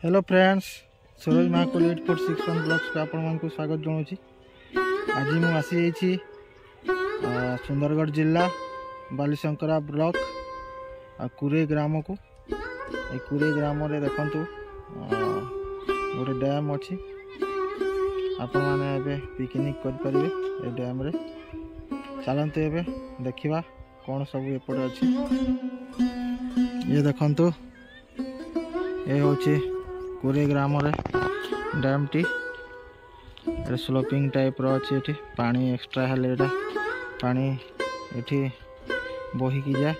Hello friends, Saroj महाकुल 846 blogs को आपण को स्वागत जनाऊँगी। आज मुझे आसी सुंदरगढ़ जिला बालीशंकरा ब्लॉक कुरे ग्राम को। कुरे ग्राम रे देखंतु गोटे डैम अच्छी। आपण मैंने पिकनिक करें ए डैम रे। चलते एबे देखिबा कौन सब एपटे अच्छी। ये देखंतु ये होची कुरे ग्राम रे डैम टी स्लोपिंग टाइप रो अच्छी। एठी पानी एक्स्ट्रा हेले एटा पानी एठी बही की जाए।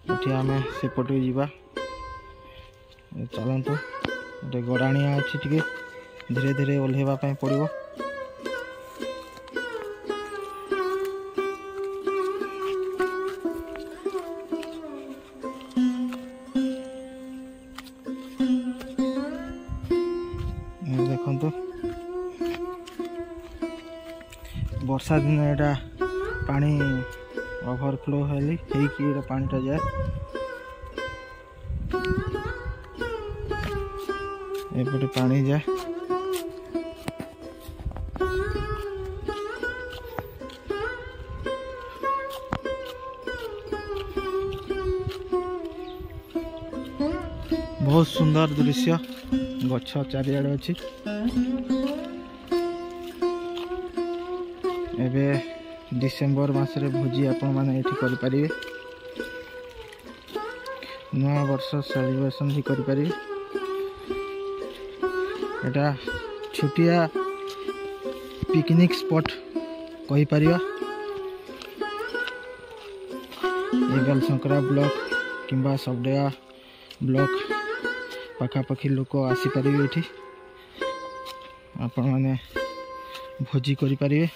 एठी आमे सेपटू जीवा। चलतु गोटे गड़ाणिया अच्छी, टिके धीरे धीरे ओल्हेबा पई पड़िबो। देखो वर्षा दिन एटा पानी ओवरफ्लो हेली हेकी पानीटा जाए। एपटे पानी जाए। बहुत सुंदर दृश्य, गछ चारिआडे अच्छी। एबे डिसेम्बर मासरे भोजी आपण माने एठी करि परिबे। नया वर्ष सेलिब्रेशन भी करि परिबे। एटा छुटिया पिकनिक स्पॉट कहि परिबा। बालीशंकरा ब्लॉक किंबा सबडेगा ब्लॉक पाखापाखी लोक आसी परिबे। एठी आपण माने भोजी करि परिबे,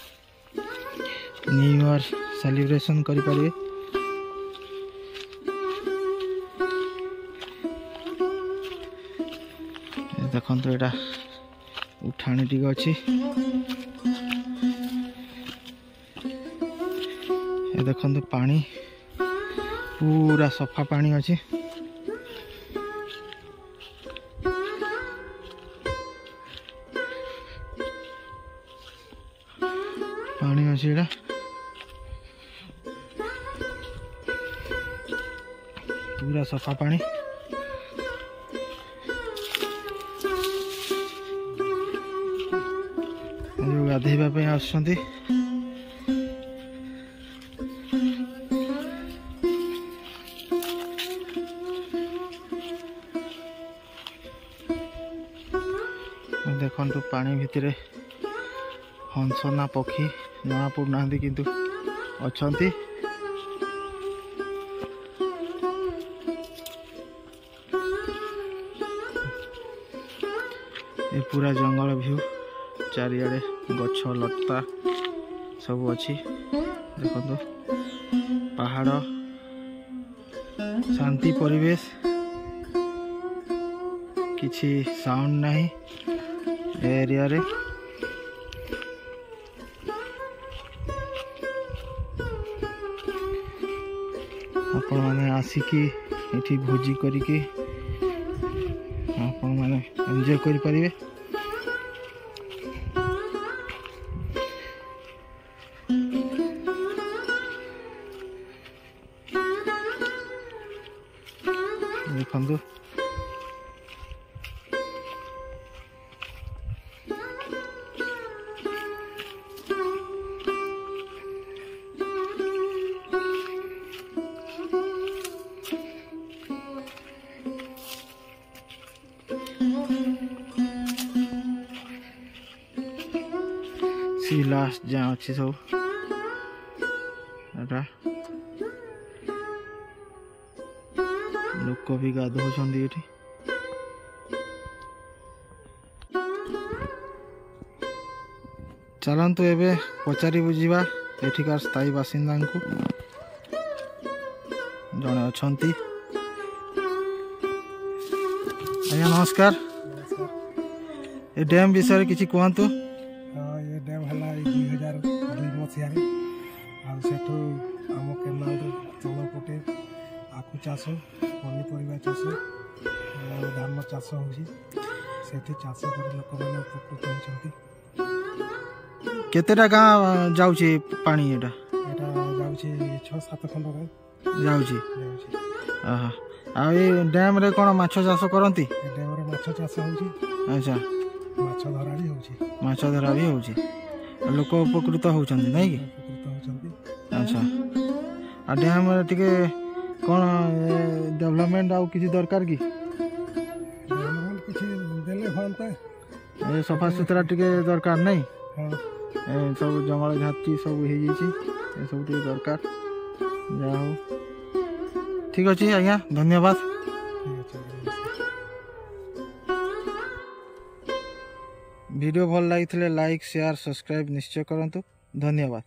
न्यू ईयर सेलिब्रेशन करि परिबे। देखंतु एटा उठाणी टिक अछि। ए देखंतु पानी पूरा सफा पानी अछि। पानी अछि एटा पूरा सफा पानी। जो गाधेबा पे आसुछंती देखंतु पानी भितरे हंसना पक्षी जना पड़ना किंतु अच्छंती। ये पूरा जंगल व्यू, चारिआडे गछ लता सब अच्छी। देखो पहाड़, शांति परिवेश, किछि साउंड नहीं एरिया रे। आपण माने आसिकी एठी भोजी करिके आपण माने एंजॉय करि परिबे। देखंतु सी लास्ट जहाँ अच्छी सब एटा लोक भी गाधौछंती एठी। चलंतु एबे पचारि बुझीबा एठिकार स्थायी बासिंदा को। जड़े अच्छंती। आज्ञा नमस्कार। ए डैम विषय किछि कहंतु। ये डैम हला 2002 मसीह आठू आम केनाल चल पटे आखु चाष पनीपरिया चाष ଧାନ ଚାଷ ହେଉଛି ସେଠି ଚାଷ କରି ଲୋକମାନେ ଉପକୃତ ହେଉଛନ୍ତି। କେତେଟା ଗାଁ ଯାଉଛି ପାଣି ଏଇଟା? ଏଇଟା ଯାଉଛି 6-7 ଖଣ୍ଡ ଗାଁ ଯାଉଛି। ଯାଉଛି। ଓହୋ, ଆଉ ଏଇ ଡ୍ୟାମ୍ରେ କ'ଣ ମାଛ ଚାଷ କରନ୍ତି? ଏ ଡ୍ୟାମ୍ରେ ମାଛ ଚାଷ ହେଉଛି, ଆଚ୍ଛା, ମାଛ ଧରା ବି ହେଉଛି, ମାଛ ଧରା ବି ହେଉଛି, ଲୋକ ଉପକୃତ ହେଉଛନ୍ତି ନାଇଁ କି? ଉପକୃତ ହେଉଛନ୍ତି। ଆଚ୍ଛା, ଆଉ ଡ୍ୟାମ୍ରେ ଟିକେ କ'ଣ ଡେଭଲପମେଣ୍ଟ ଆଉ କିଛି ଦରକାର କି? ଡ୍ୟାମ୍ରେ କିଛି ଦେଲେ ହୁଅନ୍ତା। ଏ ସଫାସୁତୁରା ଟିକେ ଦରକାର ନାଇଁ? ହଁ, ଏ ସବୁ ଜଙ୍ଗଲ ଘାଟି ସବୁ ହେଇଯାଇଛି, ଏସବୁ ଟିକେ ଦରକାର। ଯାହା ହଉ, ଠିକ୍ ଅଛି ଆଜ୍ଞା, ଧନ୍ୟବାଦ। ଠିକ୍ ଅଛି। ଭିଡ଼ିଓ ଭଲ ଲାଗିଥିଲେ ଲାଇକ୍, ସେୟାର, ସବସ୍କ୍ରାଇବ୍ ନିଶ୍ଚୟ କରନ୍ତୁ। ଧନ୍ୟବାଦ।